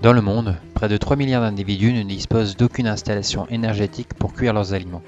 Dans le monde, près de 3 milliards d'individus ne disposent d'aucune installation énergétique pour cuire leurs aliments.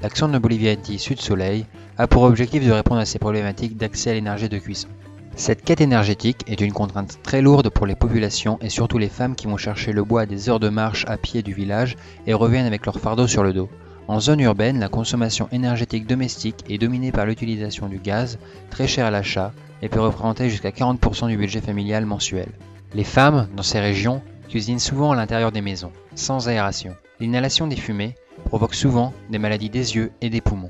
L'action de Bolivia NT Sud Soleil a pour objectif de répondre à ces problématiques d'accès à l'énergie de cuisson. Cette quête énergétique est une contrainte très lourde pour les populations et surtout les femmes qui vont chercher le bois à des heures de marche à pied du village et reviennent avec leur fardeau sur le dos. En zone urbaine, la consommation énergétique domestique est dominée par l'utilisation du gaz, très cher à l'achat, et peut représenter jusqu'à 40% du budget familial mensuel. Les femmes, dans ces régions, cuisinent souvent à l'intérieur des maisons, sans aération. L'inhalation des fumées provoque souvent des maladies des yeux et des poumons.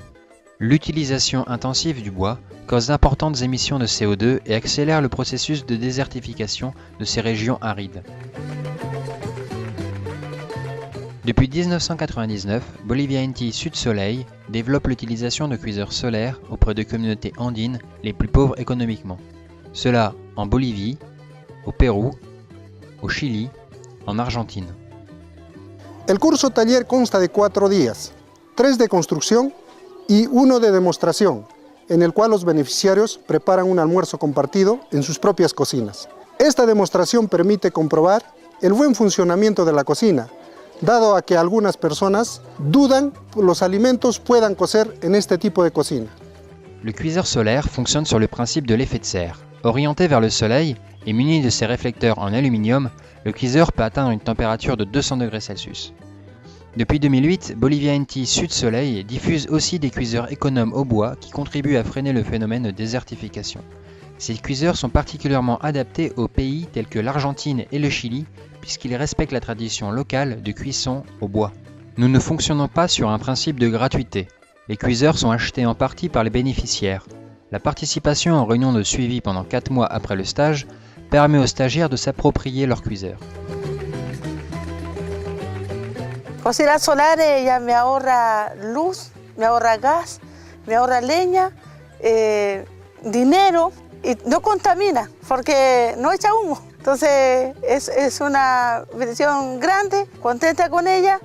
L'utilisation intensive du bois cause d'importantes émissions de CO2 et accélère le processus de désertification de ces régions arides. Depuis 1999, Bolivia NT Sud Soleil développe l'utilisation de cuiseurs solaires auprès de communautés andines les plus pauvres économiquement. Cela en Bolivie, au Pérou, au Chili, en Argentine. El curso taller consta de 4 días, 3 de construcción y 1 de demostración, en el cual los beneficiarios preparan un almuerzo compartido en sus propias cocinas. Esta demostración permite comprobar el buen funcionamiento de la cocina, dado a que algunas personas dudan que los alimentos puedan cocer en este tipo de cocina. Le cuiseur solaire fonctionne sur le principe de l'effet de serre. Orienté vers le soleil et muni de ses réflecteurs en aluminium, le cuiseur peut atteindre une température de 200 degrés Celsius. Depuis 2008, Bolivia NT Sud Soleil diffuse aussi des cuiseurs économes au bois qui contribuent à freiner le phénomène de désertification. Ces cuiseurs sont particulièrement adaptés aux pays tels que l'Argentine et le Chili, puisqu'ils respectent la tradition locale de cuisson au bois. Nous ne fonctionnons pas sur un principe de gratuité. Les cuiseurs sont achetés en partie par les bénéficiaires. La participation en réunion de suivi pendant 4 mois après le stage permet aux stagiaires de s'approprier leur cuiseur. Cocinar solar ya me ahorra luz, me ahorra gas, me ahorra leña, dinero y no contamina porque no echa humo. Entonces es una bendición grande, contenta con ella.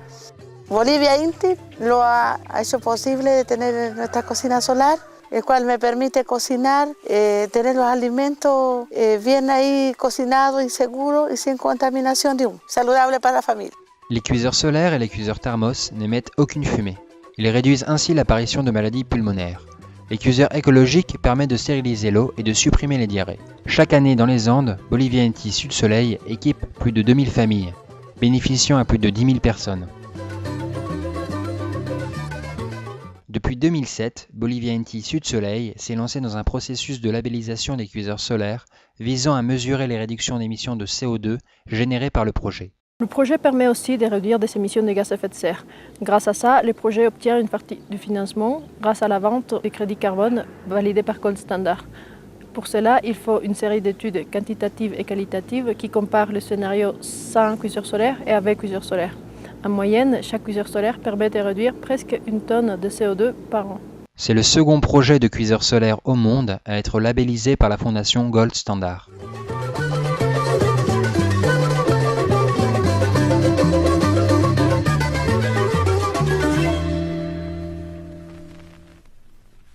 Bolivia INTI lo ha hecho posible de tener nuestra cocina solar, el cual me permite cocinar, tener los alimentos bien ahí cocinados y seguros y sin contaminación de humo, saludable para la familia. Les cuiseurs solaires et les cuiseurs thermos n'émettent aucune fumée. Ils réduisent ainsi l'apparition de maladies pulmonaires. Les cuiseurs écologiques permettent de stériliser l'eau et de supprimer les diarrhées. Chaque année dans les Andes, Bolivia NT Sud Soleil équipe plus de 2000 familles, bénéficiant à plus de 10 000 personnes. Depuis 2007, Bolivia NT Sud Soleil s'est lancé dans un processus de labellisation des cuiseurs solaires visant à mesurer les réductions d'émissions de CO2 générées par le projet. Le projet permet aussi de réduire des émissions de gaz à effet de serre. Grâce à ça, le projet obtient une partie du financement grâce à la vente des crédits carbone validés par Gold Standard. Pour cela, il faut une série d'études quantitatives et qualitatives qui comparent le scénario sans cuiseur solaire et avec cuiseur solaire. En moyenne, chaque cuiseur solaire permet de réduire presque 1 tonne de CO2 par an. C'est le second projet de cuiseur solaire au monde à être labellisé par la fondation Gold Standard.